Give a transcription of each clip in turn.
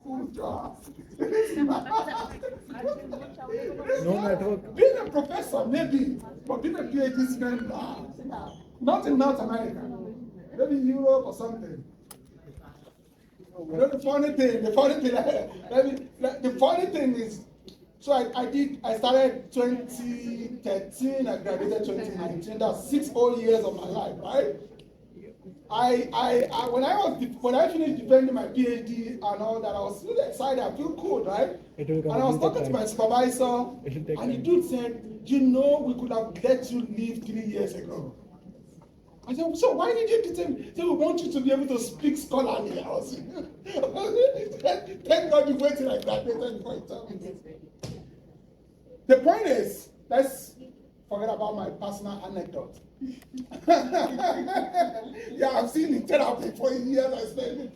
Good job. No network. Being a professor, maybe, but being a PhD student, nah. Not in North America. Maybe Europe or something. You know, the funny thing is, so I started 2013, I graduated 2019, that's 6 whole years of my life, right? When I finished defending my PhD and all that, I was really excited. I feel cool, right? And I was talking to my supervisor, and the dude said, "You know, we could have let you leave 3 years ago." I said, "So why did you detain me?" He said, "We want you to be able to speak scholarly." I was, thank God you waited like that before you tell me. The point is, let's forget about my personal anecdote. Yeah, I've seen in therapy for years. I spent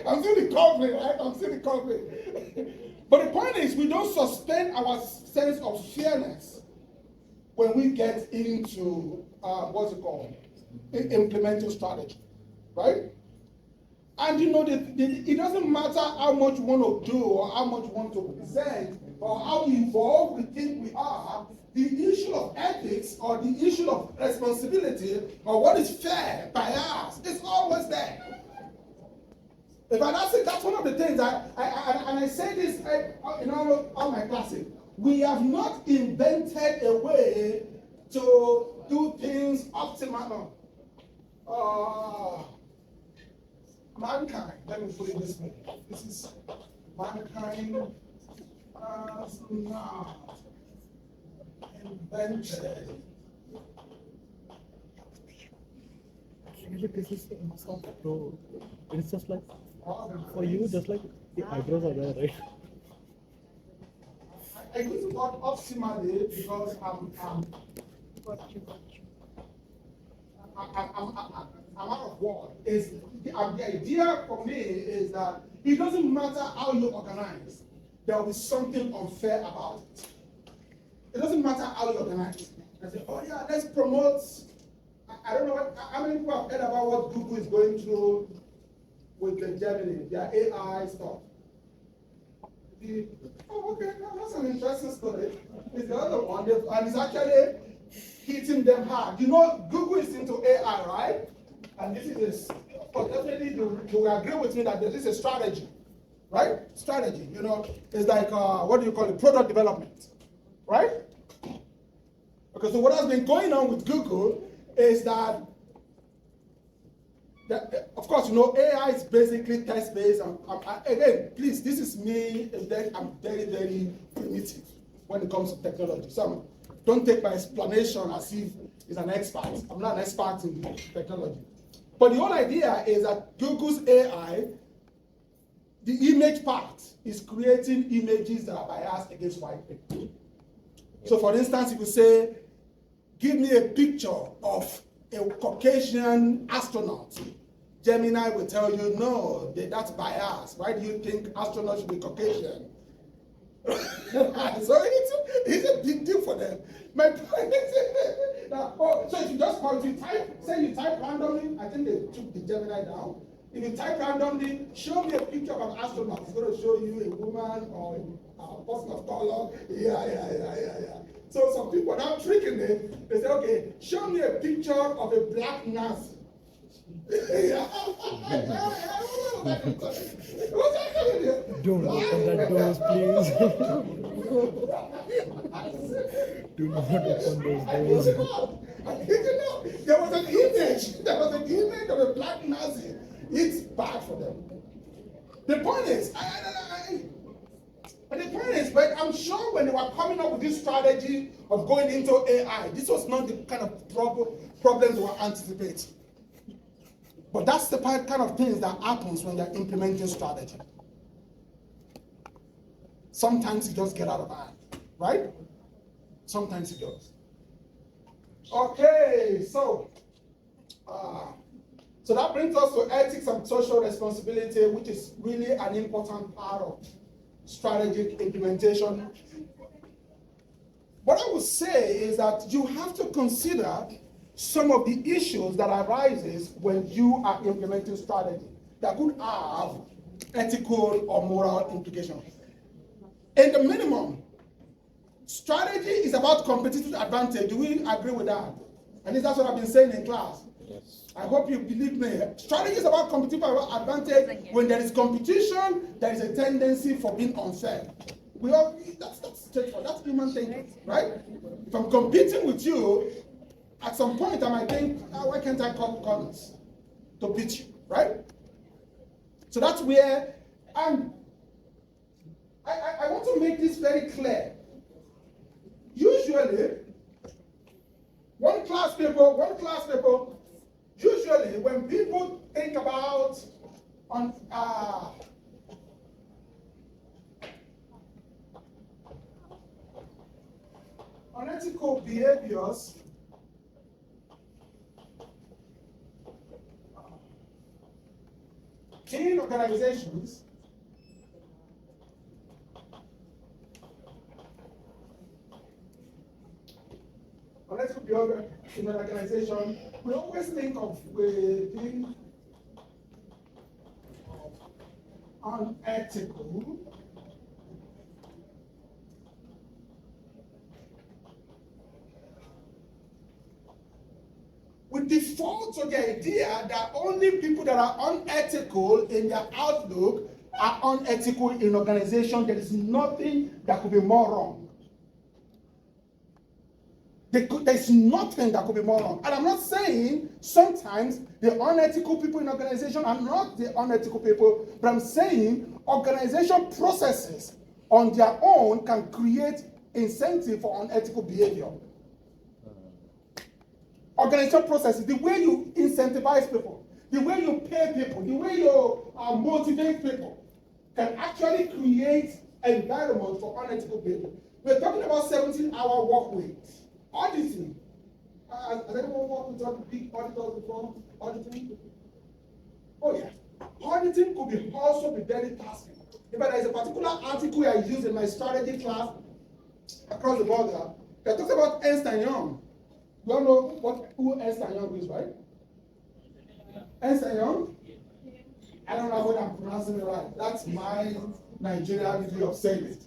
I'm still recovering, right? I'm still recovering. But the point is, we don't suspend our sense of fairness when we get into what's it called? Implementing strategy, right? And you know, it doesn't matter how much you want to do or how much you want to present or how evolved we think we are, the issue of ethics or the issue of responsibility or what is fair by us is always there. If I not say that's one of the things I say this in all my classes. We have not invented a way to do things optimally. Mankind, let me put it this way. This is mankind has not invented. But this is soft, bro. It's just like for you, just like the eyebrows are there, right? I use the word optimally because I'm out of word. The idea for me is that it doesn't matter how you organize, there will be something unfair about it. It doesn't matter how you organize. I say, oh yeah, let's promote. I don't know how many people have heard about what Google is going through with the Gemini, their AI stuff. Oh, okay, that's an interesting story. It's the other one, and it's actually hitting them hard. You know, Google is into AI, right? And this is but definitely you will agree with me that this is a strategy, right? Strategy, you know, it's like what do you call it? Product development, right? Okay, so what has been going on with Google is that of course, you know, AI is basically text-based. Again, please, this is me. I'm very, very primitive when it comes to technology. So don't take my explanation as if it's an expert. I'm not an expert in technology. But the whole idea is that Google's AI, the image part, is creating images that are biased against white people. So for instance, if you say, give me a picture of a Caucasian astronaut, Gemini will tell you, no, that's biased. Why do you think astronauts should be Caucasian? So it's a big deal for them. My point is, so if you just say you type randomly, I think they took the Gemini down. If you type randomly, show me a picture of an astronaut. It's going to show you a woman or a person of color. Yeah. So some people are now tricking it. They say, okay, show me a picture of a black Nazi. Don't open that doors, please. Do not open those doors. There was an image of a black Nazi. It's bad for them. The point is, but I'm sure when they were coming up with this strategy of going into AI, this was not the kind of problems they were anticipating. But that's the kind of things that happens when you're implementing strategy. Sometimes it just get out of hand, right? Sometimes it does. Okay, so that brings us to ethics and social responsibility, which is really an important part of strategic implementation. What I would say is that you have to consider some of the issues that arises when you are implementing strategy. that could have ethical or moral implications. In the minimum, strategy is about competitive advantage. Do we agree with that? And that's what I've been saying in class. Yes. I hope you believe me. Strategy is about competitive advantage. When there is competition, there is a tendency for being unfair. That's straightforward. That's human thinking, right? If I'm competing with you, at some point I might think, why can't I cut corners to beat you, right? So that's where, and I want to make this very clear. Usually, one class people, usually when people think about unethical behaviors, in organizations, unethical behavior in an organization, we always think of being unethical. We default to the idea that only people that are unethical in their outlook are unethical in organization. There is nothing that could be more wrong. There's nothing that could be more wrong. And I'm not saying sometimes the unethical people in organization are not the unethical people, but I'm saying organization processes on their own can create incentive for unethical behavior. Organization processes, the way you incentivize people, the way you pay people, the way you motivate people, can actually create an environment for unethical behavior. We're talking about 17-hour work weeks. Auditing. Has anyone worked with other big auditors before? Auditing? Oh yeah. Auditing could be also be very tasking. In fact, there is a particular article I use in my strategy class across the border that talks about Ernst & Young. You all know who Ernst & Young is, right? Ernst & Young? I don't know whether I'm pronouncing it right. That's my Nigerian way of saying it.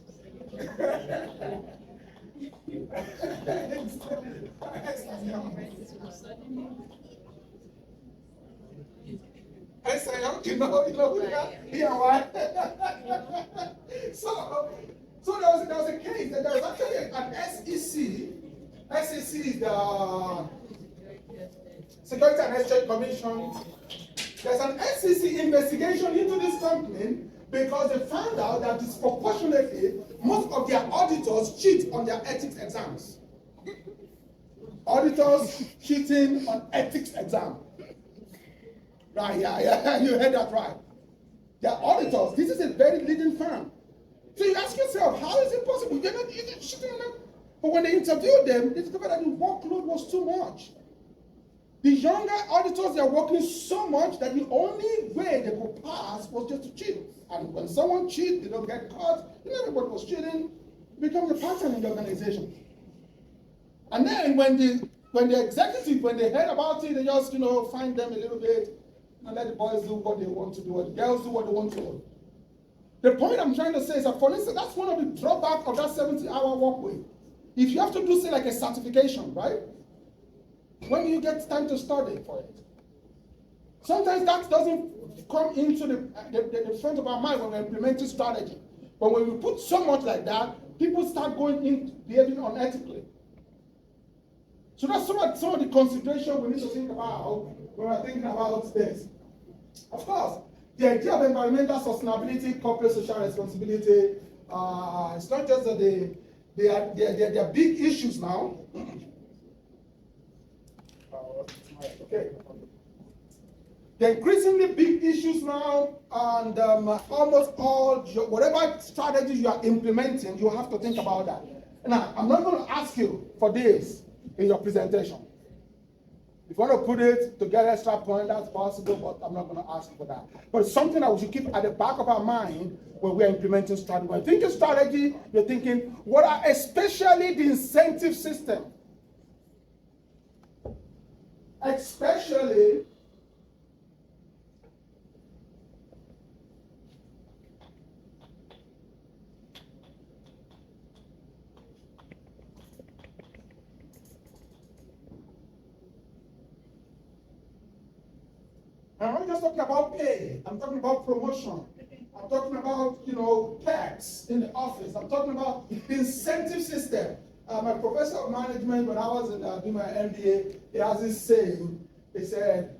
Ernst & Young, you know who they are? Yeah, why? So there was a case that there was actually an SEC. SEC is the Security and Exchange Commission. There's an SEC investigation into this company because they found out that disproportionately most of their auditors cheat on their ethics exams. Auditors cheating on ethics exam. Right, yeah, you heard that right. Their auditors, this is a very leading firm. So you ask yourself, how is it possible? You're not cheating on them. But when they interviewed them, they discovered that the workload was too much. The younger auditors, they are working so much that the only way they could pass was just to cheat. And when someone cheats, they don't get caught. Everybody was cheating. It becomes a pattern in the organization. And then when the executive, when they heard about it, they just, find them a little bit and let the boys do what they want to do, or the girls do what they want to do. The point I'm trying to say is that, for instance, that's one of the drawbacks of that 70-hour work week. If you have to do, say, like a certification, right? When do you get time to study for it? Sometimes that doesn't come into the front of our mind when we're implementing strategy. But when we put so much like that, people start going in behaving unethically. So that's some of the consideration we need to think about when we're thinking about this. Of course, the idea of environmental sustainability, corporate social responsibility, it's not just that they are big issues now. Okay. They're increasingly big issues now, and almost all, whatever strategy you are implementing, you have to think about that. Now, I'm not going to ask you for this in your presentation. If you want to put it to get extra point, that's possible, but I'm not going to ask you for that. But it's something that we should keep at the back of our mind when we're implementing strategy. When you're thinking strategy, you're thinking, what are especially the incentive system? Especially I'm not just talking about pay. I'm talking about promotion. I'm talking about, perks in the office. I'm talking about the incentive system. My professor of management, when I was doing my MBA, he has this saying. He said,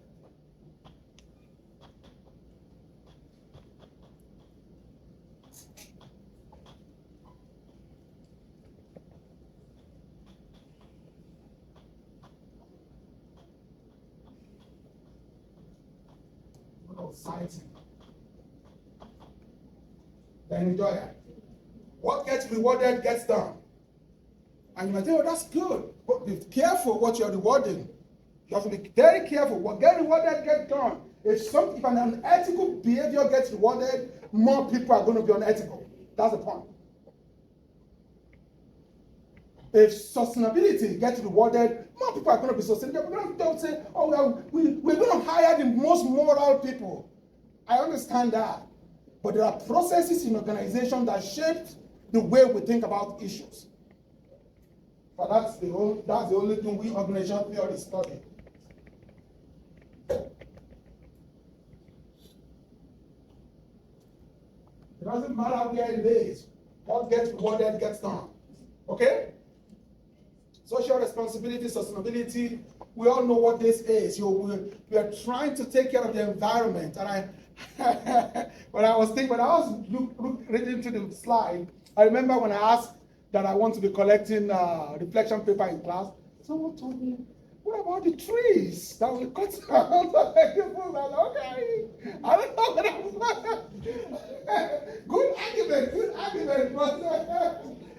exciting. Then enjoy it. What gets rewarded gets done. And you might think, oh, that's good. But be careful what you're rewarding. You have to be very careful. What gets rewarded gets done. If an unethical behavior gets rewarded, more people are going to be unethical. That's the point. If sustainability gets rewarded, more people are going to be sustainable. Don't say, oh, well, we're going to hire the most moral people. I understand that. But there are processes in organization that shape the way we think about issues. But that's the only thing we organizational theory study. It doesn't matter where it is. What gets rewarded gets done. Okay? Social responsibility, sustainability, we all know what this is. We are trying to take care of the environment. And when I was reading through the slide, I remember when I asked that I want to be collecting reflection paper in class, someone told me, what about the trees that we cut down? Okay, I don't know what I'm Good argument, but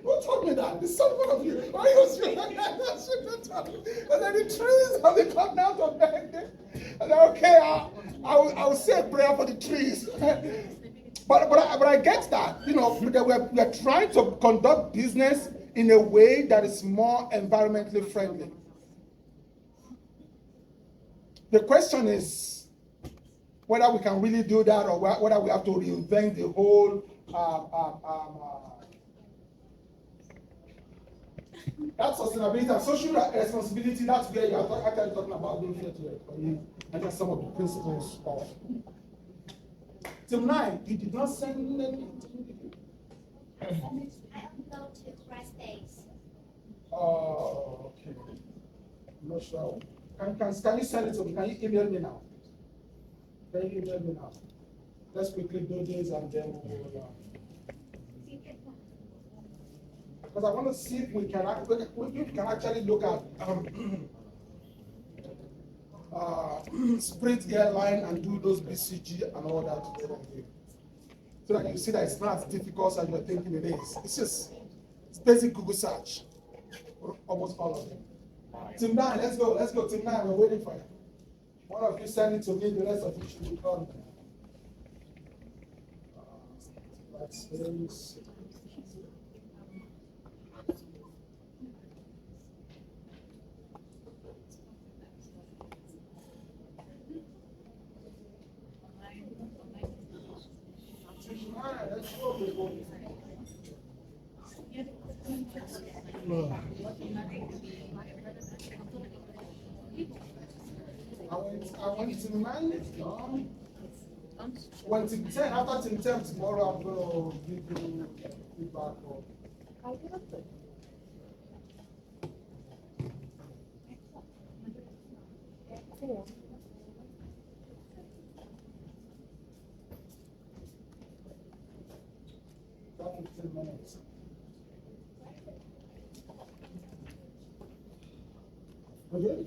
who told me that? It's someone of you. Why you sure? And then the trees have been cut down to bed. And okay, I'll say a prayer for the trees. But I get that. We're trying to conduct business in a way that is more environmentally friendly. The question is whether we can really do that or whether we have to reinvent the whole that sustainability and social responsibility. That's where you are actually talking about being fair to everybody. And that's some of the principles of. Till 9, you did not send anything. I upload to press days. Oh, okay. I'm not sure. Can you send it to me? Can you email me now? Can you email me now? Let's quickly do this and then we'll. Because I want to see if we can actually look at Spirit Airline and do those BCG and all that together. So that you see that it's not as difficult as you're thinking it is. It's basic Google search. Almost all of them. Team 9, let's go. Team 9, we're waiting for you. One of you send it to me, the rest of you should be done. Let's see. I went to 9, it's gone. When Team 10, after Team 10 tomorrow, I'm going to give you feedback. About 15 minutes. Okay.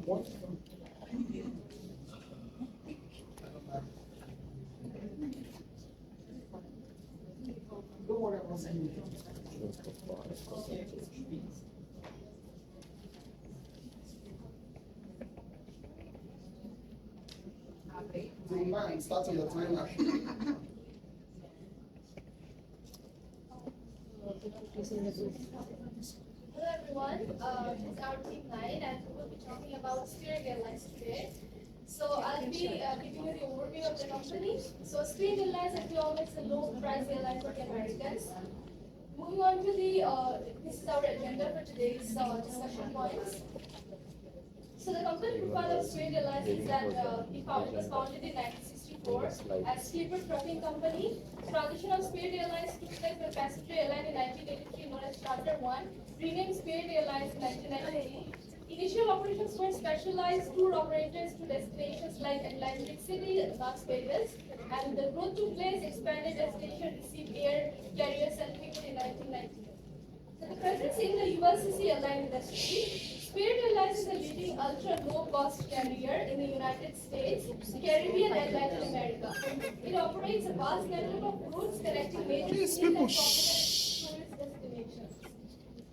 What? Don't worry about saying Team 9, start on your timer. Hello everyone, this is our team 9 and we'll be talking about Spirit Airlines today. So I'll be giving you the overview of the company. So Spirit Airlines, as we all know, is a low-price airline for the Americans. Moving on to this is our agenda for today's discussion points. So the company profile of Spirit Airlines is that it was founded in 1964 as Clipper Trucking Company. Transition of Spirit Airlines took place by passenger airline in 1983 known as Charter One, renamed Spirit Airlines in 1993. Initial operations were specialized tour operators to destinations like Atlantic City and Las Vegas, and the growth took place, expanded destination, received air carrier certificate in 1990. So the presence in the ULCC airline industry, Spirit Airlines is a leading ultra-low-cost carrier in the United States, Caribbean, and Latin America. It operates a vast network of routes connecting major These cities and people, popular tourist destinations.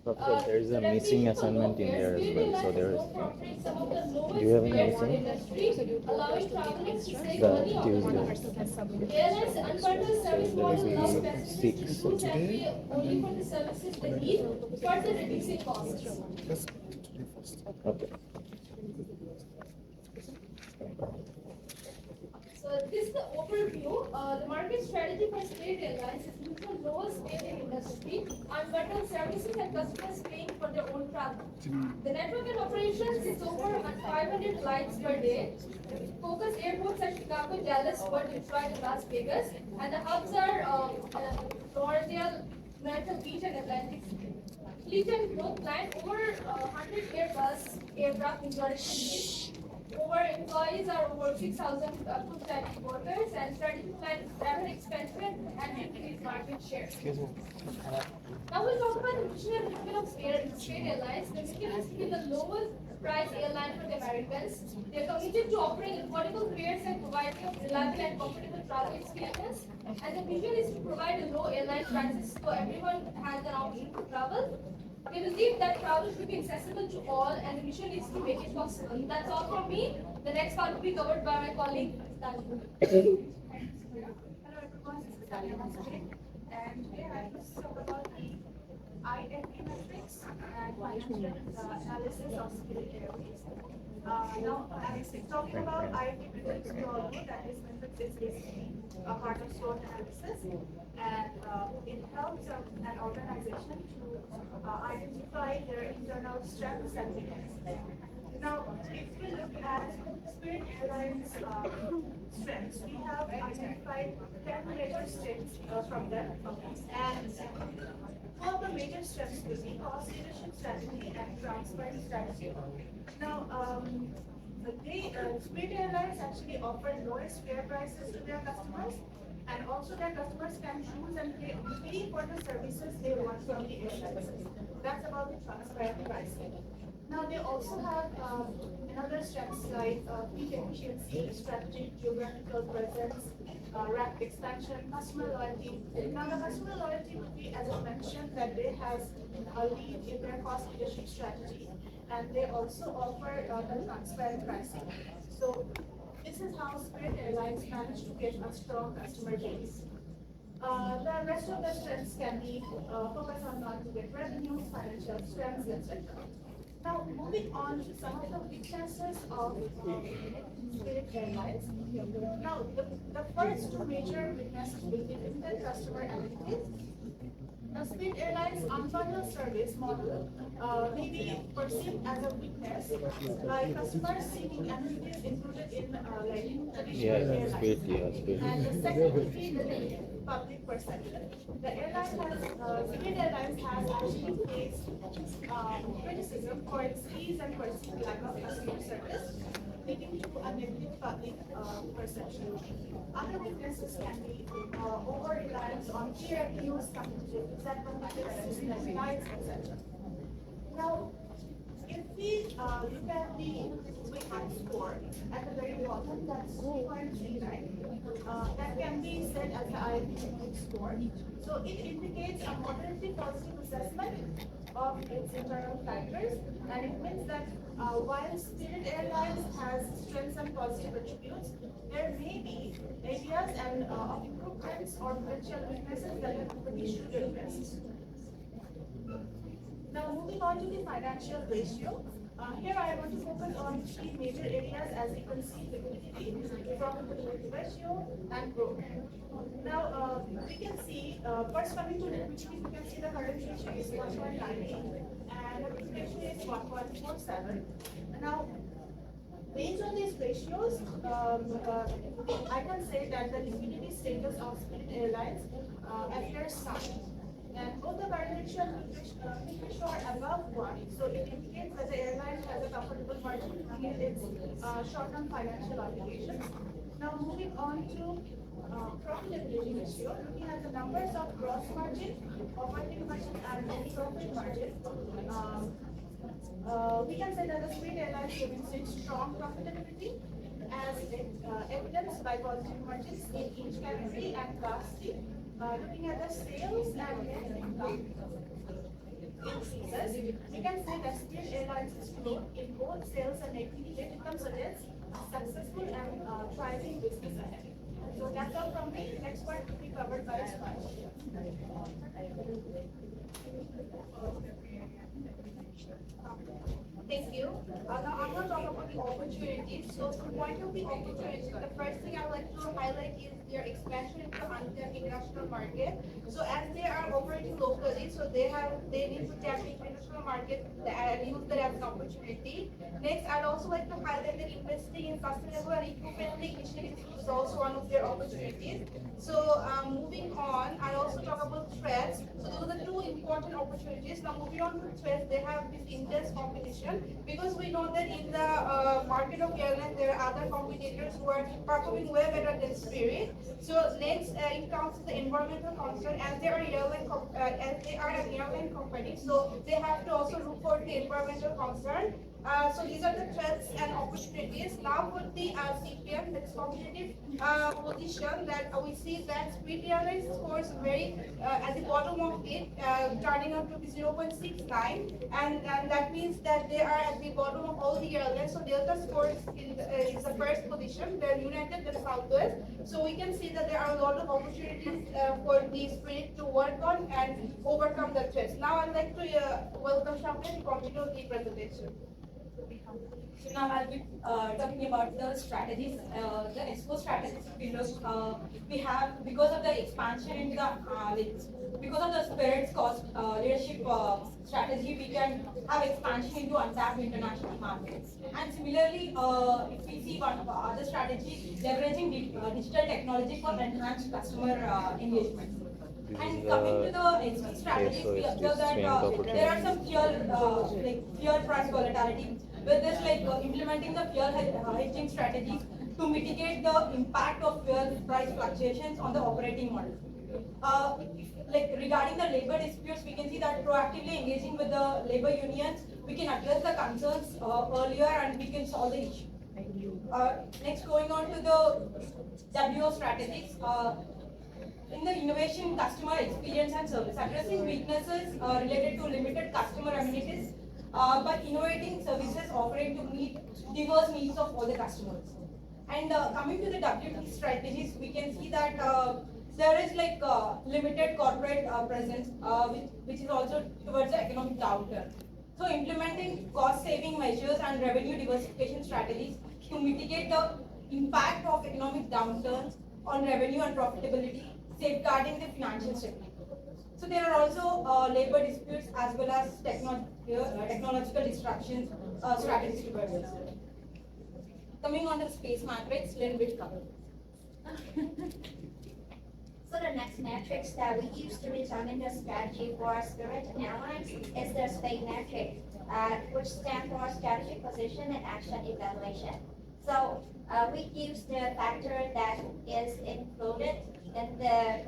Professor, there is a missing assignment in there as well. So there is. Do you have any missing? Allowing travelers to save The money on the road. Tuesday. Airlines unbundled service model allows passengers to 6. choose and pay only for the services they need, further reducing costs. let's go today first. Okay. So this is the overview. The market strategy for Spirit Airlines is neutral lowest rate in industry, unbundled services and customers paying for their own travel. The network and operations is over 500 flights per day. Focus airports are Chicago, Dallas, Fort Detroit, and Las Vegas, and the hubs are Lauderdale, Myrtle Beach, and Atlantic City. Fleet and growth plan over 100 Airbus aircraft in production use. Over employees are over 6,000 full-time workers, and strategy plan is rapid expansion and increase market share. Now we'll talk about the mission and mission of Spirit Airlines. The mission is to be the lowest price airline for the Americans. They are committed to offering affordable fares and providing a reliable and comfortable travel experience. And the mission is to provide a low airline prices so everyone has an option to travel. We believe that travel should be accessible to all, and the mission is to make it possible. That's all from me. The next part will be covered by my colleague, Tanya. Hello everyone, this is Tanya Masri, and today I will talk about the IFE metrics and financial analysis of Spirit Airways. Now, as talking about IFE metrics, we all know that this metrics is basically a part of SWOT analysis, and it helps an organization to identify their internal strengths and weaknesses. Now, if we look at Spirit Airlines' strengths, we have identified 10 major strengths from them, and two of the major strengths will be cost leadership strategy and transparent strategy. Now, Spirit Airlines actually offer lowest fare prices to their customers, and also their customers can choose and pay for the services they want from the airlines. That's about the transparent pricing. Now they also have another strengths like fleet efficiency, strategic geographical presence, rapid expansion, customer loyalty. Now the customer loyalty would be, as I mentioned, that they have a lead in their cost leadership strategy, and they also offer the transparent pricing. So this is how Spirit Airlines managed to get a strong customer base. The rest of the strengths can be focused on non-ticket revenues, financial strengths, etc. Now, moving on to some of the weaknesses of Spirit Airlines. Now, the first two major weaknesses will be limited customer amenities. Now, Spirit Airlines' unbundled service model may be perceived as a weakness by customers seeking amenities included in like traditional airlines. And the second would be the public perception. The Spirit Airlines has actually faced criticism for its fees and perceived lack of customer service, leading to a negative public perception. Other weaknesses can be over-reliance on key revenues, disadvantages like flights, etc. Now, if we look at the Wickman score at the very bottom, that's 2.39. That can be said as the IFE score. So it indicates a moderately positive assessment of its internal factors, and it means that while Spirit Airlines has strengths and positive attributes, there may be areas and of improvements or potential weaknesses that the company should address. Now, moving on to the financial ratio. Here I want to focus on three major areas, as you can see: liquidity, profitability ratio, and growth. Now, we can see, first coming to liquidity, we can see the current ratio is 1.98 and the ratio is 1.47. Now, ratios, I can say that the liquidity status of Spirit Airlines appears sound. And both the parameters are above 1, so it indicates that the airline has a comfortable margin to meet its short-term financial obligations. Now moving on to profitability ratio, looking at the numbers of gross margin, operating margin, and net profit margin. We can say that the Spirit Airlines demonstrates strong profitability as evidenced by positive margins in each category and class C. Looking at the sales and net income increases, we can say that Spirit Airlines' growth in both sales and net income suggests successful and thriving business ahead. So that's all from me. Next part will be covered by Sparsh. Thank you. Now I'm going to talk about the opportunities. So from point of the opportunities, the first thing I would like to highlight is their expansion into the international market. So as they are operating locally, so they need to tap into international market and use that as an opportunity. Next, I'd also like to highlight that investing in sustainable and eco-friendly initiatives is also one of their opportunities. So moving on, I also talk about threats. So those are the two important opportunities. Now moving on to threats, they have this intense competition because we know that in the market of airlines there are other competitors who are performing way better than Spirit. So next, it comes to the environmental concern as they are an airline company, so they have to also look for the environmental concern. So these are the threats and opportunities. Now for the CPM, that's competitive position, that we see that Spirit Airlines scores very at the bottom of it, turning out to be 0.69, and that means that they are at the bottom of all the airlines. So Delta scores is the first position, then United, then Southwest. So we can see that there are a lot of opportunities for the Spirit to work on and overcome the threats. Now I'd like to welcome Shamli to continue the presentation. So now I'll be talking about the strategies, the expo strategies pillars we have because of the expansion into the because of the Spirit's cost leadership strategy. We can have expansion into untapped international markets. And similarly, if we see one of our other strategies, leveraging digital technology for enhanced customer engagement. And coming to the exit strategies, we observe that there are some fuel price volatility. With this, implementing the fuel hedging strategies to mitigate the impact of fuel price fluctuations on the operating model. Regarding the labor disputes, we can see that proactively engaging with the labor unions, we can address the concerns earlier and we can solve the issue. Next, going on to the WO strategies. In the innovation, customer experience and service, addressing weaknesses related to limited customer amenities by innovating services offering to meet diverse needs of all the customers. And coming to the WT strategies, we can see that there is limited corporate presence, which is also towards the economic downturn. So implementing cost-saving measures and revenue diversification strategies to mitigate the impact of economic downturns on revenue and profitability, safeguarding the financial stability. So there are also labor disputes as well as technological disruptions strategies to address. Coming on to the space matrix, little bit covered. So the next matrix that we use to determine the strategy for Spirit Airlines is the SPACE matrix, which stands for Strategy, Position, and Action Evaluation. So we use the factor that is included in the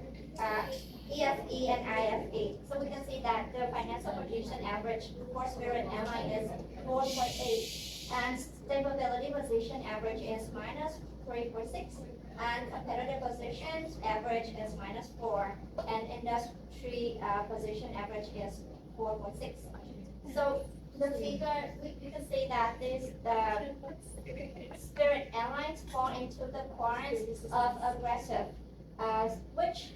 EFE and IFE. So we can see that the financial position average for Spirit Airlines is 4.8, and stability position average is minus 3.6, and competitive positions average is minus 4, and industry position average is 4.6. So the figure, we can say that this Spirit Airlines fall into the quadrant of aggressive, which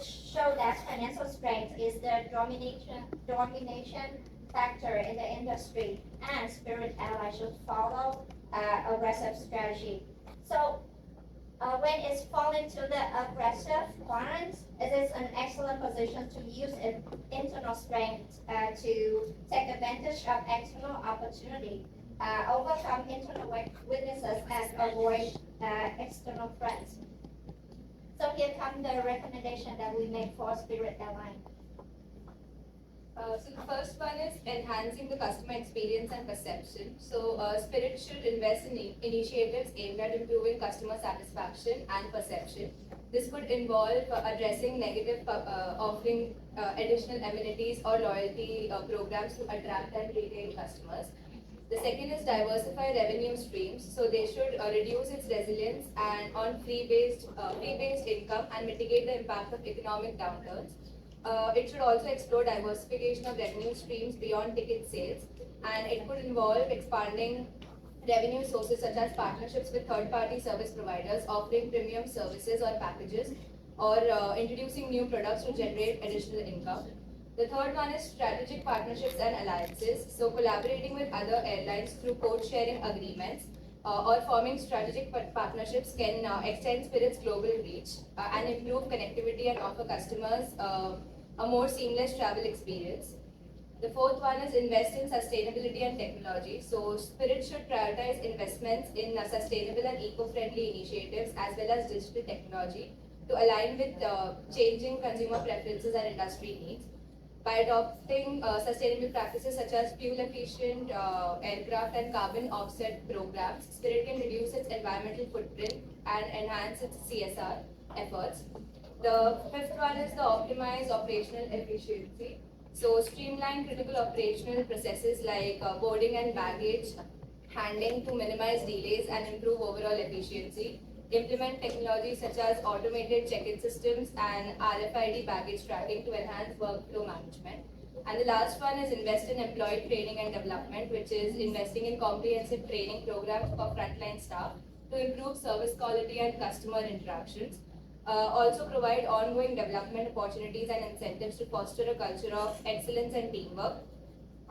show that financial strength is the domination factor in the industry, and Spirit Airlines should follow aggressive strategy. So when it's fall into the aggressive quadrant, it is an excellent position to use its internal strength to take advantage of external opportunity. overcome internal weaknesses and avoid external threats. So here come the recommendation that we make for Spirit Airlines. So the first one is enhancing the customer experience and perception. So Spirit should invest in initiatives aimed at improving customer satisfaction and perception. This could involve addressing negative, offering additional amenities or loyalty programs to attract and retain customers. The second is diversify revenue streams. So they should reduce its resilience and on fee-based income and mitigate the impact of economic downturns. It should also explore diversification of revenue streams beyond ticket sales, and it could involve expanding revenue sources such as partnerships with third-party service providers offering premium services or packages, or introducing new products to generate additional income. The third one is strategic partnerships and alliances. So collaborating with other airlines through code-sharing agreements or forming strategic partnerships can extend Spirit's global reach and improve connectivity and offer customers a more seamless travel experience. The fourth one is invest in sustainability and technology. So Spirit should prioritize investments in sustainable and eco-friendly initiatives as well as digital technology to align with changing consumer preferences and industry needs. By adopting sustainable practices such as fuel-efficient aircraft and carbon offset programs, Spirit can reduce its environmental footprint and enhance its CSR efforts. The fifth one is the optimize operational efficiency. So streamline critical operational processes like boarding and baggage handling to minimize delays and improve overall efficiency. Implement technologies such as automated check-in systems and RFID baggage tracking to enhance workflow management. And the last one is invest in employee training and development, which is investing in comprehensive training programs for frontline staff to improve service quality and customer interactions. Also provide ongoing development opportunities and incentives to foster a culture of excellence and teamwork,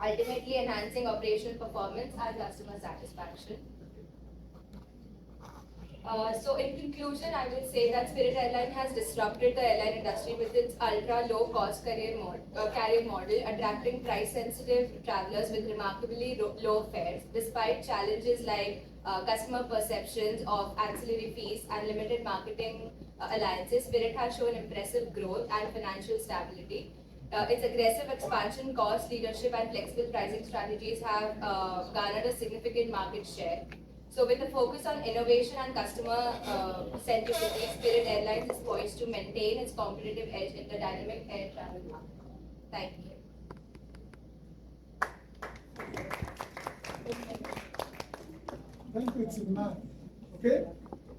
ultimately enhancing operational performance and customer satisfaction. So in conclusion, I will say that Spirit Airlines has disrupted the airline industry with its ultra-low-cost carrier model, attracting price-sensitive travelers with remarkably low fares. Despite challenges like customer perceptions of ancillary fees and limited marketing alliances, Spirit has shown impressive growth and financial stability. Its aggressive expansion, cost leadership, and flexible pricing strategies have garnered a significant market share. So with a focus on innovation and customer centricity, Spirit Airlines is poised to maintain its competitive edge in the dynamic air travel market. Thank you. Thank you, Tina. Okay,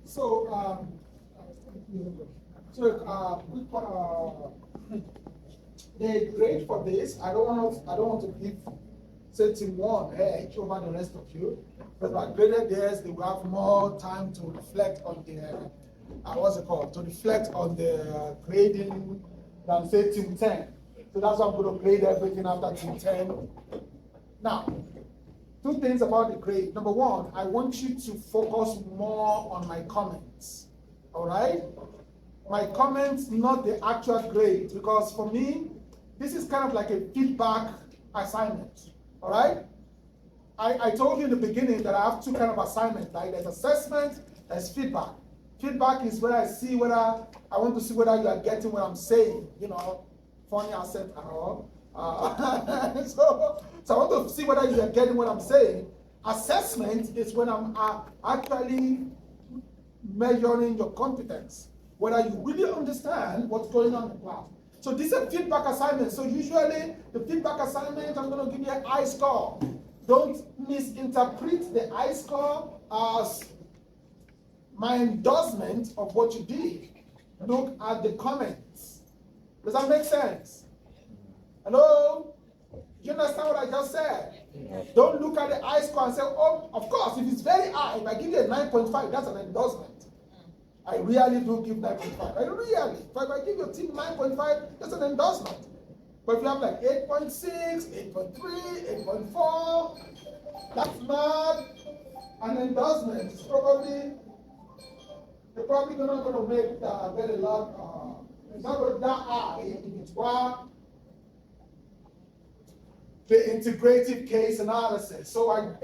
so they're great for this. I don't want to give Team 1 edge over the rest of you. But by graded theirs, they will have more time to reflect on the to reflect on the grading than say Team 10. So that's why I'm going to grade everything after Team 10. Now, two things about the grade. Number one, I want you to focus more on my comments. All right? My comments, not the actual grade, because for me, this is kind of like a feedback assignment. All right? I told you in the beginning that I have two kind of assignments, right? There's assessment, there's feedback. Feedback is where I want to see whether you are getting what I'm saying, funny accent and all. So I want to see whether you are getting what I'm saying. Assessment is when I'm actually measuring your competence, whether you really understand what's going on in class. So this is a feedback assignment. So usually the feedback assignment, I'm going to give you an I score. Don't misinterpret the I score as my endorsement of what you did. Look at the comments. Does that make sense? Hello? Do you understand what I just said? Don't look at the I score and say, oh, of course, if it's very high, if I give you a 9.5, that's an endorsement. I really do give 9.5. I really. If I give your team 9.5, that's an endorsement. But if you have like 8.6, 8.3, 8.4, that's not an endorsement. It's probably, you're probably not going to make very lot, it's not going to be that high if it's one. the integrative case analysis. So I'm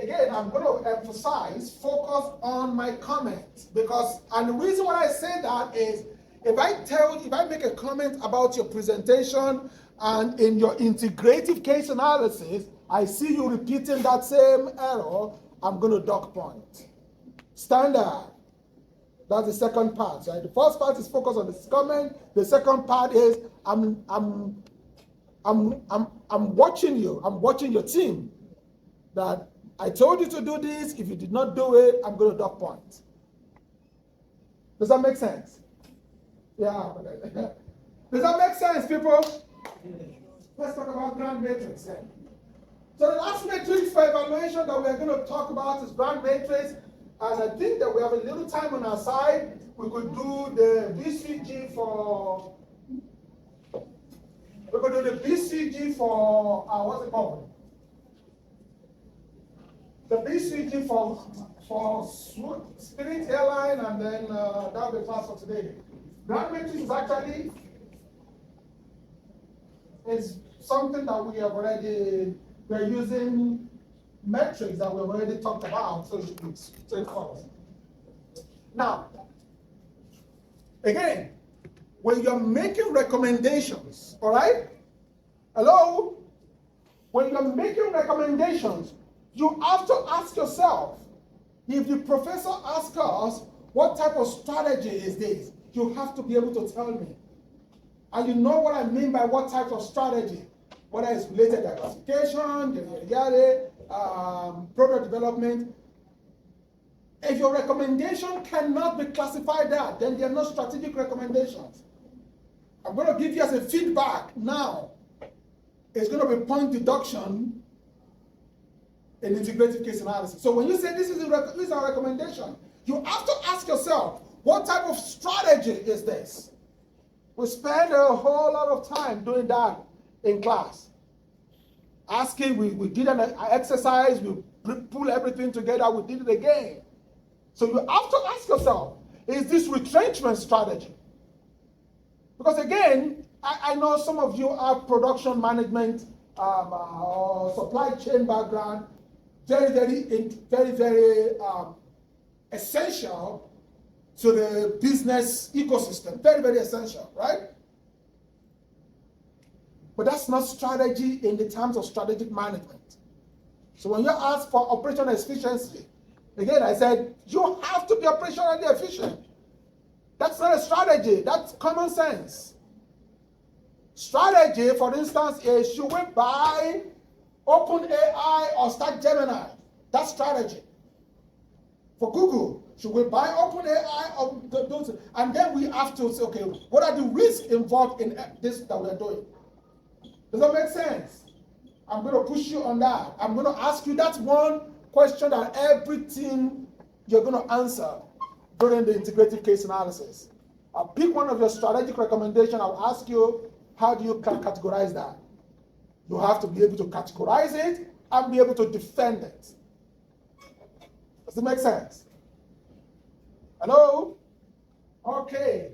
going to emphasize, focus on my comments, because, and the reason why I say that is, if I make a comment about your presentation and in your integrative case analysis, I see you repeating that same error, I'm going to dock point. Standard. That's the second part, right? The first part is focus on the comment. The second part is I'm watching you. I'm watching your team. That I told you to do this. If you did not do it, I'm going to dock point. Does that make sense? Yeah. Does that make sense, people? Let's talk about grand matrix then. So the last matrix for evaluation that we're going to talk about is grand matrix. And I think that we have a little time on our side. We could do the BCG for, what's it called? The BCG for Spirit Airline, and then that'll be class for today. Grand matrix is actually something that we're using metrics that we've already talked about, so it should be straightforward. Now, again, when you're making recommendations, all right? Hello? When you're making recommendations, you have to ask yourself, if the professor asks us, what type of strategy is this? You have to be able to tell me. And you know what I mean by what type of strategy, whether it's related to diversification, product development. If your recommendation cannot be classified that, then they're not strategic recommendations. I'm going to give you as a feedback now. It's going to be point deduction in integrative case analysis. So when you say this is a recommendation, you have to ask yourself, what type of strategy is this? We spend a whole lot of time doing that in class. Asking, we did an exercise, we pull everything together, we did it again. So you have to ask yourself, is this retrenchment strategy? Because again, I know some of you have production management or supply chain background, very essential to the business ecosystem, very, very essential, right? But that's not strategy in the terms of strategic management. So when you ask for operational efficiency, again, I said, you have to be operationally efficient. That's not a strategy, that's common sense. Strategy, for instance, is should we buy OpenAI or start Gemini? That's strategy. For Google, should we buy OpenAI or those? And then we have to say, okay, what are the risks involved in this that we're doing? Does that make sense? I'm going to push you on that. I'm going to ask you that one question that everything you're going to answer during the integrative case analysis. I'll pick one of your strategic recommendations. I'll ask you, how do you categorize that? You have to be able to categorize it and be able to defend it. Does it make sense? Hello? Okay.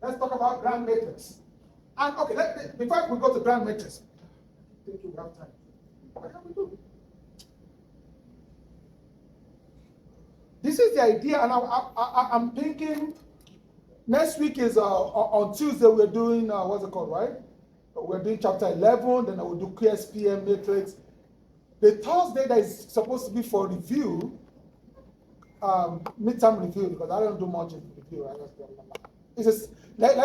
Let's talk about grand matrix. And okay, before we go to grand matrix, I think we have time. What can we do? This is the idea, and I'm thinking next week is on Tuesday we're doing what's it called, right? We're doing chapter 11, then I will do QSPM matrix. The Thursday that is supposed to be for review, midterm review, because I don't do much in review. Let's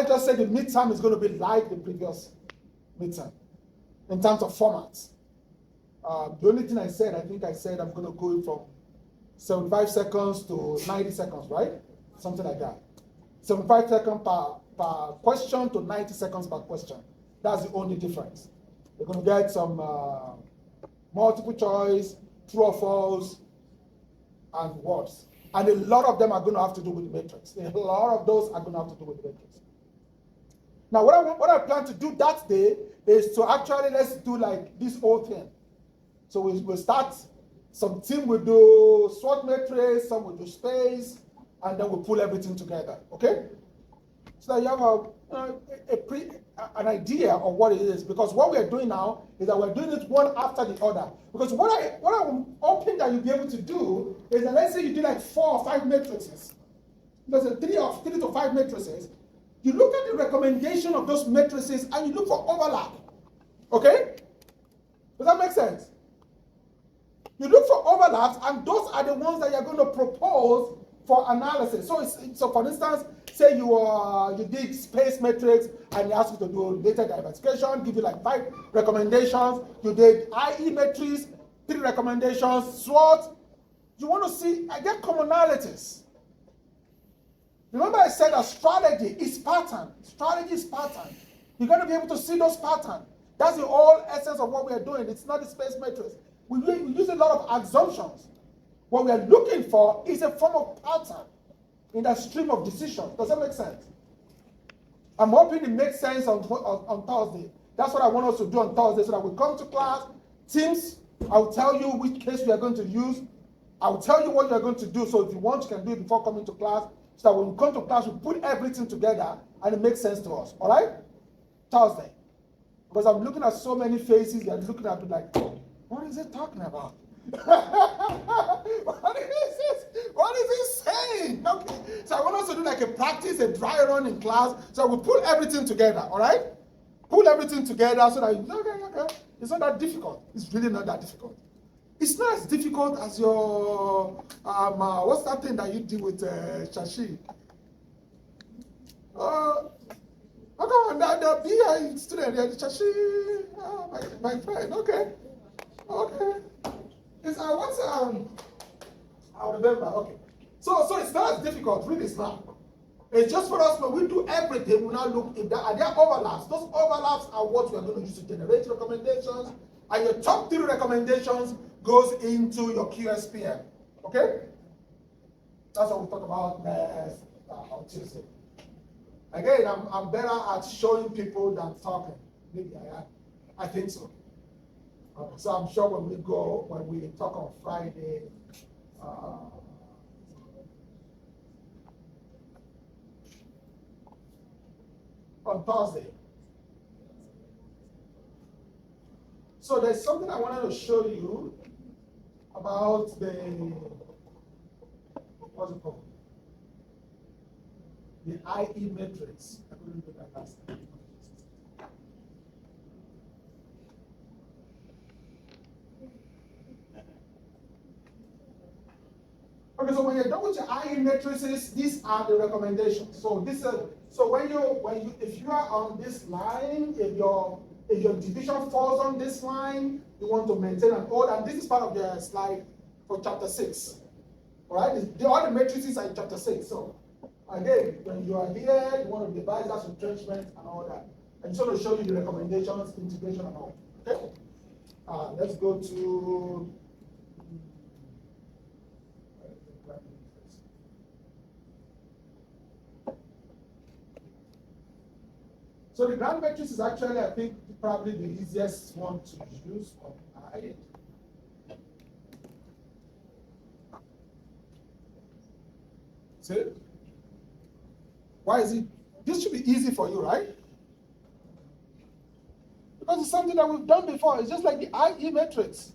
just say the midterm is going to be like the previous midterm in terms of formats. The only thing I said I'm going to go from 75 seconds to 90 seconds, right? Something like that. 75 seconds per question to 90 seconds per question. That's the only difference. You're going to get some multiple choice, true or false, and words. And a lot of them are going to have to do with the matrix. A lot of those are going to have to do with the matrix. Now, what I plan to do that day is to actually, let's do like this whole thing. So we'll start, some team will do SWOT matrix, some will do space, and then we'll pull everything together, okay? so that you have an idea of what it is. Because what we are doing now is that we're doing it one after the other. Because what I'm hoping that you'll be able to do is that, let's say you do like 4 or 5 matrices. There's a 3 to 5 matrices. You look at the recommendation of those matrices and you look for overlap. Okay? Does that make sense? You look for overlaps, and those are the ones that you're going to propose for analysis. So for instance, say you did space matrix and you ask you to do data diversification, give you like 5 recommendations. You did IE matrix, 3 recommendations, SWOT. You want to see, I get commonalities. Remember I said that strategy is pattern. Strategy is pattern. You're going to be able to see those patterns. That's the whole essence of what we are doing. It's not the space matrix. We use a lot of assumptions. What we are looking for is a form of pattern in that stream of decisions. Does that make sense? I'm hoping it makes sense on Thursday. That's what I want us to do on Thursday, so that we come to class, teams, I'll tell you which case we are going to use. I'll tell you what you're going to do, so if you want, you can do it before coming to class, so that when you come to class, we put everything together and it makes sense to us. All right? Thursday. Because I'm looking at so many faces, you're looking at it like, what is it talking about? What is it saying? Okay. So I want us to do like a practice, a dry run in class. So we pull everything together, all right? Pull everything together so that, okay. It's not that difficult. It's really not that difficult. It's not as difficult as your, what's that thing that you do with Shashi? Come on, the BI student, the Shashi, my friend, okay. It's, I'll remember, okay. So it's not as difficult, really it's not. It's just for us, when we do everything, we now look, if there are overlaps. Those overlaps are what we are going to use to generate recommendations, and your top 3 recommendations goes into your QSPM, okay? That's what we'll talk about next on Tuesday. Again, I'm better at showing people than talking. Maybe I think so. So I'm sure when we talk on Friday, on Thursday. So there's something I wanted to show you about the, what's it called? The IE matrix. I couldn't do that last time. Okay, so when you're done with your IE matrices, these are the recommendations. So this is if you are on this line, if your division falls on this line, you want to maintain an order, and this is part of the slide for chapter 6. All right, all the matrices are in chapter 6. So again, when you are here, you want to devise that retrenchment and all that. I just want to show you the recommendations, integration, and all. Okay. Let's go to. So the grand matrix is actually, I think, probably the easiest one to use on I. See? Why is it? This should be easy for you, right? Because it's something that we've done before. It's just like the IE matrix.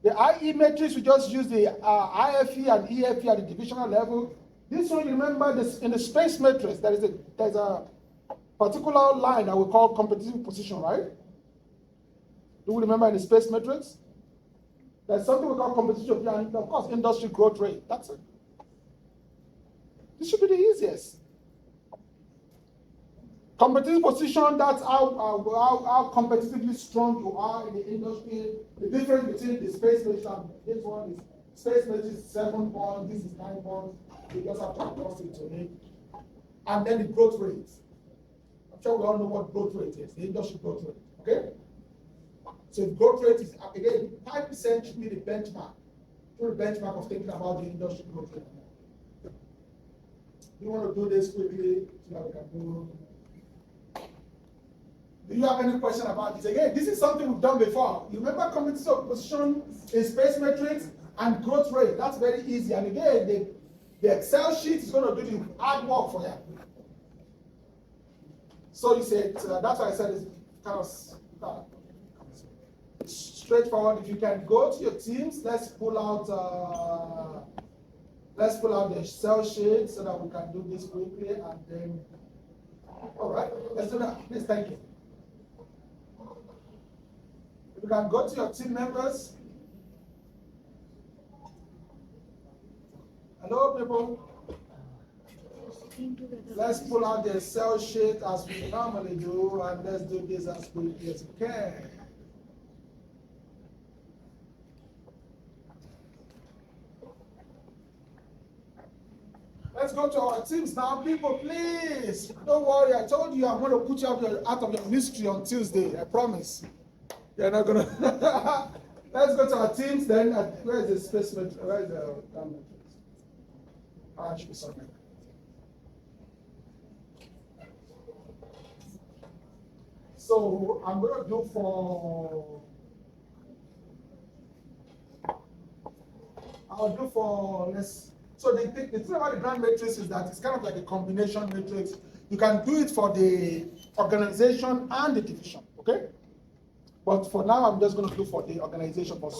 The IE matrix, we just use the IFE and EFE at the divisional level. This one, remember, this in the space matrix, there's a particular line that we call competitive position, right? Do you remember in the space matrix? There's something we call competition, and of course, industry growth rate. That's it. This should be the easiest. Competitive position, that's how competitively strong you are in the industry. The difference between the space matrix and this one is space matrix is 7 points, this is 9 points. You just have to adjust it to it. And then the growth rate. I'm sure we all know what growth rate is, the industry growth rate, okay? So if growth rate is, again, 5% should be the benchmark. The benchmark of thinking about the industry growth rate. You want to do this quickly so that we can do. Do you have any question about this? Again, this is something we've done before. You remember competitive position in space matrix and growth rate. That's very easy. And again, the Excel sheet is going to do the hard work for you. So you said, that's why I said it's kind of straightforward. If you can go to your teams, let's pull out the cell sheet so that we can do this quickly and then, all right, let's do that. Please, thank you. If you can go to your team members. Hello, people. Let's pull out the cell sheet as we normally do, and let's do this as quickly as we can. Let's go to our teams now, people, please. Don't worry, I told you I'm going to put you out of your mystery on Tuesday, I promise. You're not going to. Let's go to our teams then. Where is the space? Where is the matrix? I should be sorry. So I'm going to do so the thing about the grand matrix is that it's kind of like a combination matrix. You can do it for the organization and the division, okay? But for now, I'm just going to do for the organization for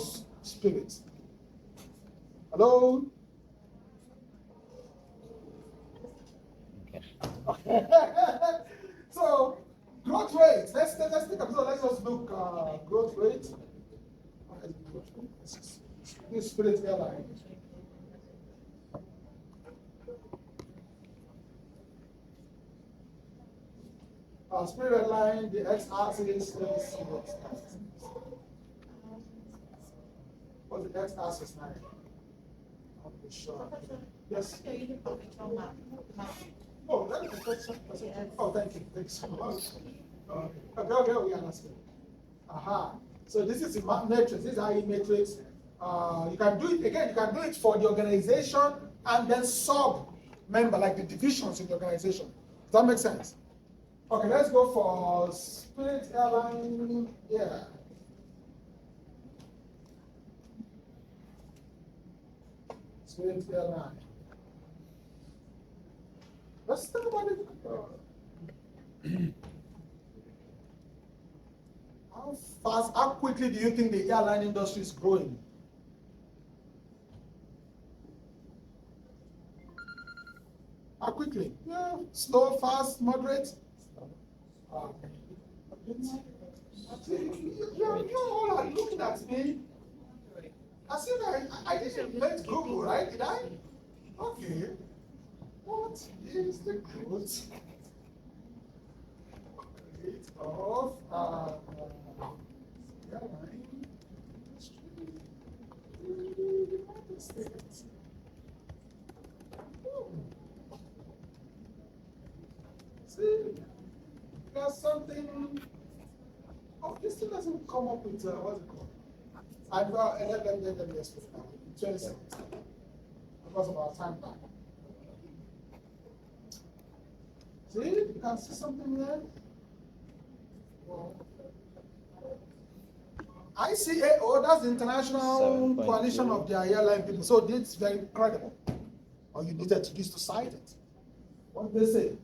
spirit. Hello? Okay. So, growth rate. Let's take a look. Let's just look growth rate. This spirit airline. Spirit airline, the x-axis. What's the x-axis now? I'm sure. Yes. Oh, that is a question. Oh, thank you. Thanks so much. Okay, we understand. Aha. So this is a matrix. This is IE matrix. You can do it again. You can do it for the organization and then sub-member, like the divisions in the organization. Does that make sense? Okay, let's go for Spirit Airline. Yeah. Spirit Airline. Let's talk about it. How quickly do you think the airline industry is growing? How quickly? Yeah, slow, fast, moderate? You all are looking at me. I said I didn't let Google, right? Did I? Okay. What is the growth rate of airline industry in the United States? See, there's something. Oh, this thing doesn't come up with what's it called? I've got 11 years for now, 20 seconds, because of our time back. See, you can see something there. ICAO, that's the International Coalition of the Airline People. So it's very credible. Or you needed to use to cite it. What did they say?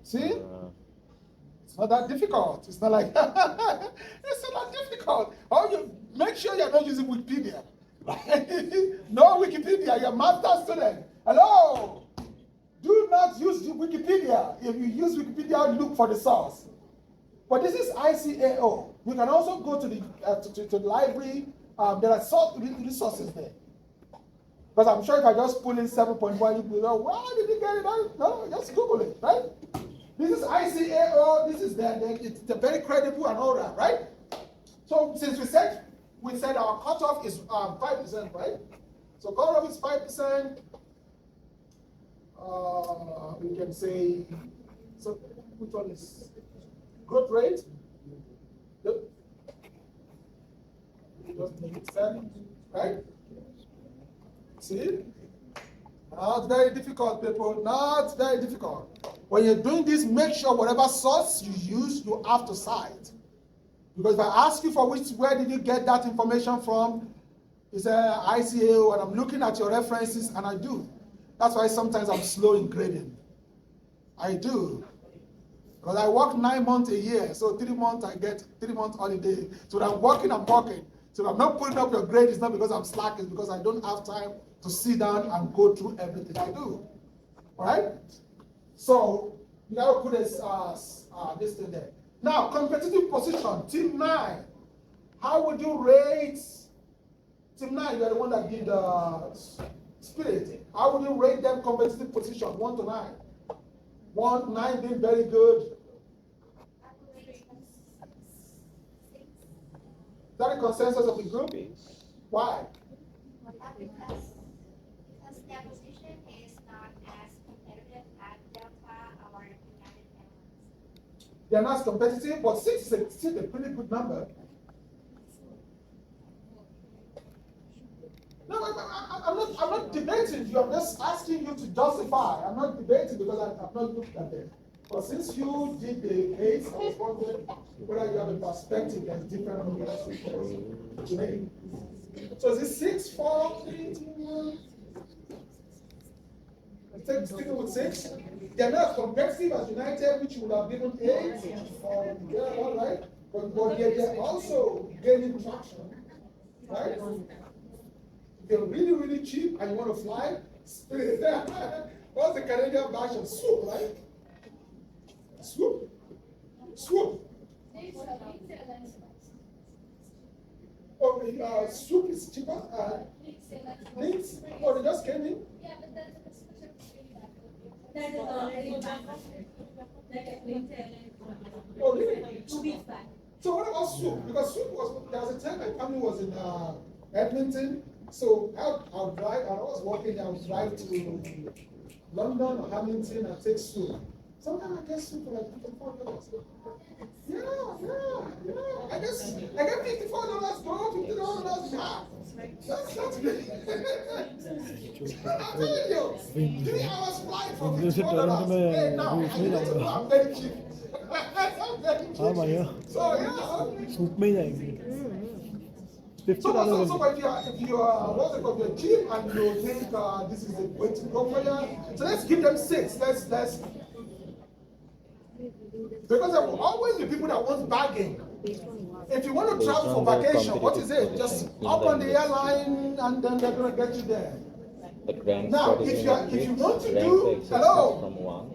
See? It's not that difficult. It's not like, it's not that difficult. Or you make sure you're not using Wikipedia. No Wikipedia, you're a master student. Hello? Do not use Wikipedia. If you use Wikipedia, look for the source. But this is ICAO. You can also go to the library. There are resources there. Because I'm sure if I just pull in 7.1, you'll go, why did you get it out? No, just Google it, right? This is ICAO. This is it's very credible and all that, right? So since we said our cutoff is 5%, right? So cutoff is 5%. We can say, so which one is growth rate? Yep. Just make it 7, right? See? Not very difficult, people. Not very difficult. When you're doing this, make sure whatever source you use, you have to cite. Because if I ask you for where did you get that information from, you say ICAO, and I'm looking at your references, and I do. That's why sometimes I'm slow in grading. I do. Because I work 9 months a year, so 3 months I get 3 months holiday. So when I'm working, I'm working. So if I'm not putting up your grade, it's not because I'm slack, it's because I don't have time to sit down and go through everything I do. All right? So you gotta put this thing there. Now, competitive position, team 9. How would you rate team 9? You're the one that did Spirit. How would you rate them competitive position, 1 to 9? 1, 9 being very good. Is that the consensus of the group? Why? Because their position is not as competitive as Delta or United Airlines. They're not as competitive, but 6 is still a pretty good number. No, I'm not debating you. I'm just asking you to justify. I'm not debating because I've not looked at it. But since you did the case, I was wondering whether you have a perspective that's different from the rest of me. So is it 6, 4, 3, 2, 1? Sticking with 6. They're not as competitive as United, which would have given 8. Yeah, all right. But they're also gaining traction, right? If you're really, really cheap and you want to fly, Spirit. What's the Canadian version? Swoop, right? Swoop. Swoop. Oh, Swoop is cheaper. Links? Oh, they just came in? Yeah, but that's a special That is already back. Oh, really? 2 weeks back. So what about Swoop? Because Swoop there was a time my family was in Edmonton. So I'll drive, I was working, I would drive to London or Hamilton and take Swoop. Sometimes I get Swoop for like $54. Yeah. I get $54, go, $50 back. That's great. I'm telling you, 3 hours flight for $54. Hey, now, I'm very cheap. I'm very cheap. हाँ भैया So, yeah. Soup में ही जाएंगे So $50 if you what's it called, you're cheap and you think this is the way to go for you, so let's give them 6. Let's because there will always be people that want bargain. If you want to Based travel on for the vacation, what is it? competitive Just position in up the on the industry. airline and then they're gonna get you there. The grand Now, strategy if you want to rank do- the exceptions hello? from 1.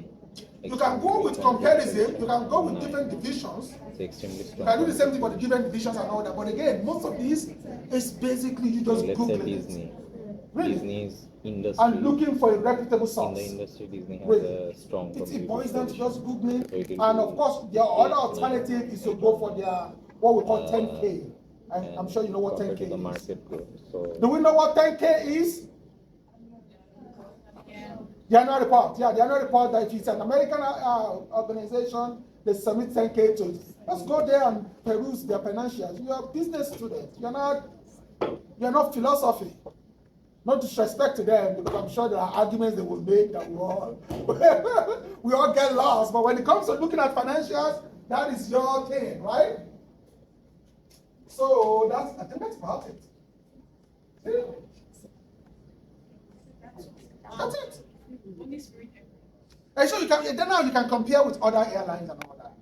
You can go with comparison, you can go with different divisions. It's extremely strong. You can do the same thing for the different divisions and all that. But again, most of these is basically you just Let's say Google Disney. it. Really? Disney's industry. And looking for a reputable In source. the industry, Disney has Really? a strong It competitive boils down to position. just Googling. So it will And be of course, their other Disney, alternative is to go for their, what we call 10K. And and I'm sure you know what compared 10K to the is. market growth. So Do we know what 10K is? The annual report. Yeah, the annual report that if it's an American organization, they submit 10K to it. Let's go there and peruse their financials. You're a business student. You're not philosophy. No disrespect to them, because I'm sure there are arguments they will make that we all get lost. But when it comes to looking at financials, that is your thing, right? So I think that's about it. Yeah. That's it. And so then now you can compare with other airlines and all that.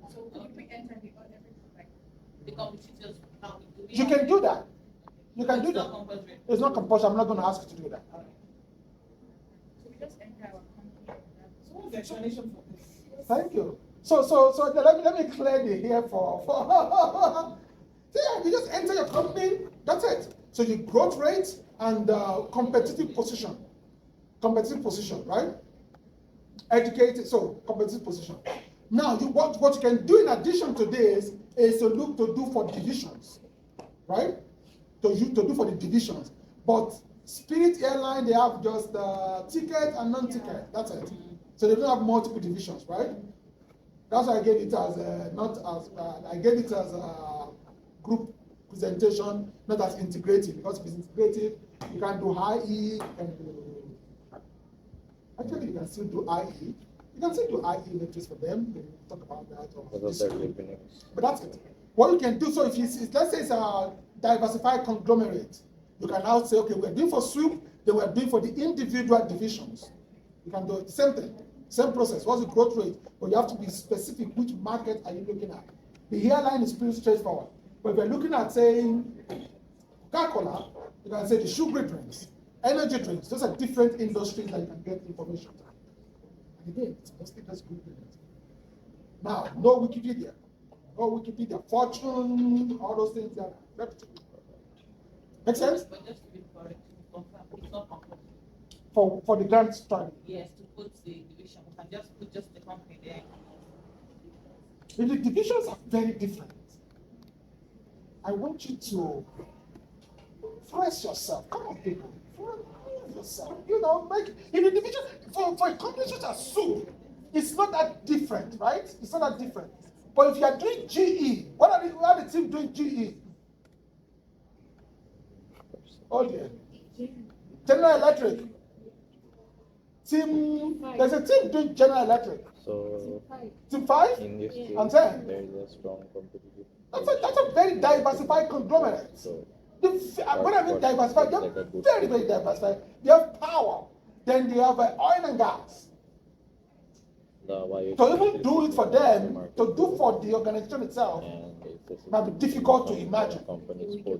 You can do that. You can do that. It's not compulsory. I'm not going to ask you to do that. Thank you. So let me clear the hair for yeah, you just enter your company, that's it. So your growth rate and competitive position. Competitive position, right? Educated, so competitive position. Now, what you can do in addition to this is to look to do for divisions, right? To do for the divisions. But Spirit Airline, they have just ticket and non-ticket. That's it. So they don't have multiple divisions, right? That's why I gave it as I gave it as a group presentation, not as integrated. Because if it's integrated, you can do high E, you can do. Actually, you can still do IE. You can still do IE lectures for them. They talk about that. because of that revenue. But that's it. What you can do, so if let's say it's a diversified conglomerate, you can now say, okay, we're doing for Swoop, then we're doing for the individual divisions. You can do the same thing, same process. What's the growth rate? But you have to be specific. Which market are you looking at? The airline is pretty straightforward. But if you're looking at saying Coca-Cola, you can say the sugary drinks, energy drinks. Those are different industries that you can get information from. And again, it's mostly just Google it. Now, no Wikipedia. No Wikipedia. Fortune, all those things that are reputable. Make sense? But just to be correct, to confirm, it's not compulsory. For the grant study. Yes, to put the division, we can just put just the company there. The divisions are very different. I want you to press yourself. Come on, people. Press yourself. You know, make in the division for a company such as Soup, it's not that different, right? It's not that different. But if you are doing GE, what are the team doing GE? Oh dear. General Electric. There's a team doing General Electric. So Team 5? in this case, And 10. there is a strong competitive. That's a very diversified conglomerate. So When I mean diversified, they're like a good very, very diversified. They have power. Then they have oil and gas. the why To even do it for them, to do for the organization itself, might be difficult to imagine.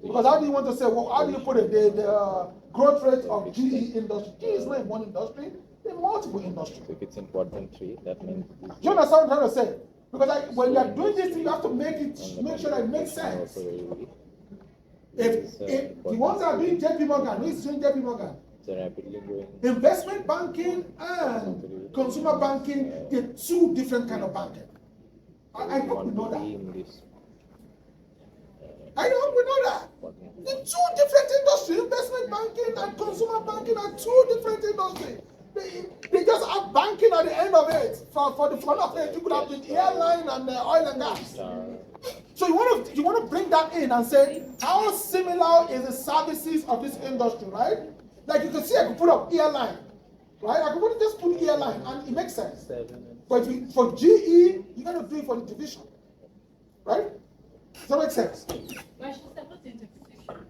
Because how do you want to say, well, how do you put it? The growth rate of GE industry? GE is not in one industry, in multiple industries. If it's in quadrant 3, that means Do you understand what I'm trying to say? Because when you are doing this, you have to make sure that it makes sense. If the ones that are doing JP Morgan, who is doing JP Morgan? it's a rapidly growing. Investment banking and consumer banking, they're two different kind of banking. I hope we know that. In this, I hope we know that. The two different industries, investment banking and consumer banking are two different industries. They just have banking at the end of it. For the front of it, you could have been airline and oil and gas. So you want to bring that in and say, how similar is the services of this industry, right? Like you can see, I could put up airline, right? I could just put airline, and it makes sense. But for GE, you got to do it for the division, right? Does that make sense? But she's separate interpretation.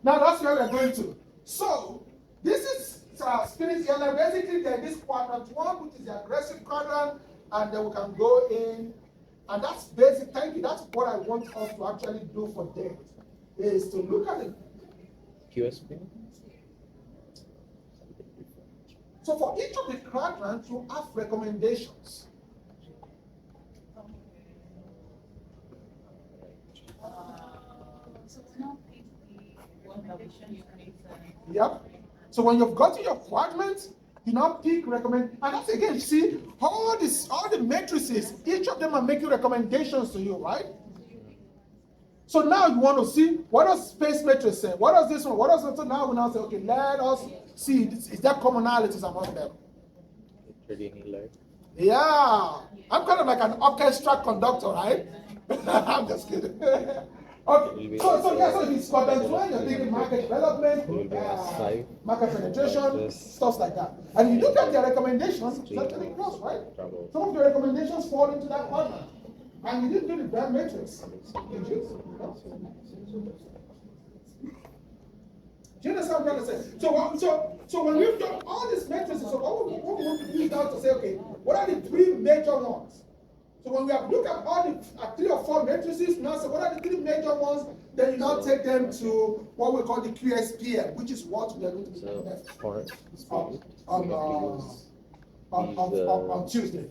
Now that's where we're going to. So this is Spirit Airline. Basically, there's this quadrant 1, which is the aggressive quadrant, and then we can go in. And that's basic. Thank you. That's what I want us to actually do for today, is to look at it. QSP? So for each of the quadrants, you have recommendations. So it's not the one condition you create. Yep. So when you've got to your quadrant, you now pick recommend, and that's again, see, all the matrices, each of them are making recommendations to you, right? So now you want to see, what does space matrix say? What does this one? What does it? So now we now say, okay, let us see, is there commonalities among them? Yeah, I'm kind of like an orchestra conductor, right? I'm just kidding. Okay, so if it's quadrant 1, you're thinking market development, market penetration, stuff like that. And you look at their recommendations, it's actually close, right? Some of the recommendations fall into that quadrant. And you didn't do the brand matrix, did you? Do you understand what I'm trying to say? So when we've done all these matrices, so what we want to do is now to say, okay, what are the 3 major ones? So when we have looked at all the 3 or 4 matrices, now say what are the 3 major ones? Then you now take them to what we call the QSPM, which is what we are going to be doing next on Tuesday.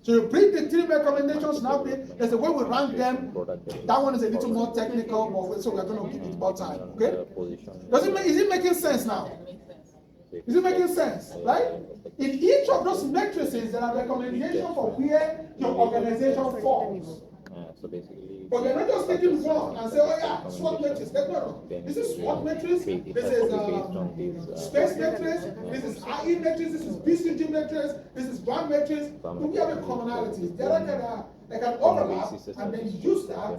So you bring the 3 recommendations now. There's a way we rank them. That one is a little more technical, but so we're going to give it about time. Okay? Is it making sense now? Is it making sense? Right? In each of those matrices, there are recommendations for where your organization falls. So basically, but you're not just taking one and say, oh yeah, SWOT matrix. No. This is SWOT matrix. This is space matrix. This is IE matrix. This is BCG matrix. This is brand matrix. Do we have a commonalities? There are like an overlap, and then you use that.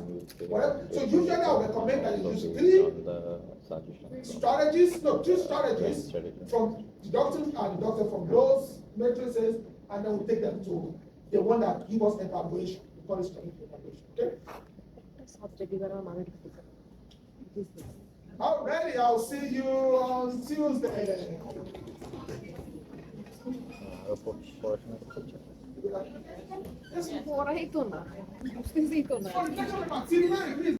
Whatever. So usually I would recommend that you use 3 strategies, no, 2 strategies from deducting from those matrices, and then we take them to the one that give us evaluation. We call it strategic evaluation. Okay? Alrighty, I'll see you on Tuesday. portion of the picture. Yes. Suora itu na. Gusto ito na. Please.